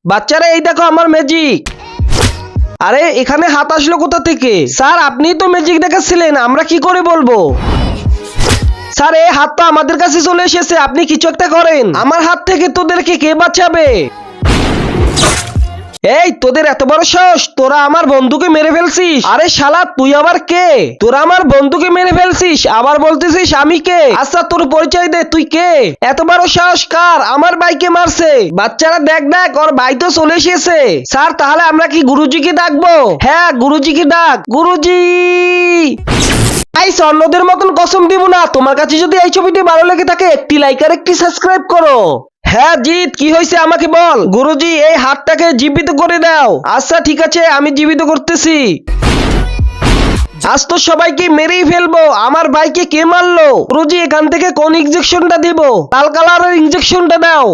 বাচ্চারা এই দেখো আমার ম্যাজিক। আরে এখানে হাত আসলো কোথা থেকে? স্যার আপনি তো ম্যাজিক দেখাচ্ছিলেন, আমরা কি করে বলবো? স্যার এই হাত তো আমাদের কাছে চলে এসেছে, আপনি কিছু একটা করেন। আমার হাত থেকে তোদেরকে কে বাঁচাবে? এই তোদের এত বড় সাহস, তোরা আমার বন্ধুকে মেরে ফেলছিস। আরে শালা তুই আবার কে? তোরা আমার বন্ধুকে মেরে ফেলছিস, আবার বলতেছিস আমি কে? আচ্ছা তোর পরিচয় দে, তুই কে? এত বড় সাহস কার? আমার ভাইকে মারছে। বাচ্চারা দেখ দেখ, ওর ভাই তো চলে এসেছে। স্যার তাহলে আমরা কি গুরুজিকে ডাকবো? হ্যাঁ গুরুজিকে ডাক। গুরুজি এই অন্যদের মতন কসম দিব না। তোমার কাছে যদি এই ছবিটি ভালো লেগে থাকে একটি লাইক আর একটি সাবস্ক্রাইব করো। হ্যাঁ জিৎ, কি হয়েছে আমাকে বল। গুরুজি এই হাতটাকে জীবিত করে দাও। আচ্ছা ঠিক আছে, আমি জীবিত করতেছি। আজ তো সবাইকে মেরেই ফেলবো। আমার ভাইকে কে মারলো? গুরুজি এখান থেকে কোন ইনজেকশনটা দিব? লাল কালারের ইনজেকশনটা দাও।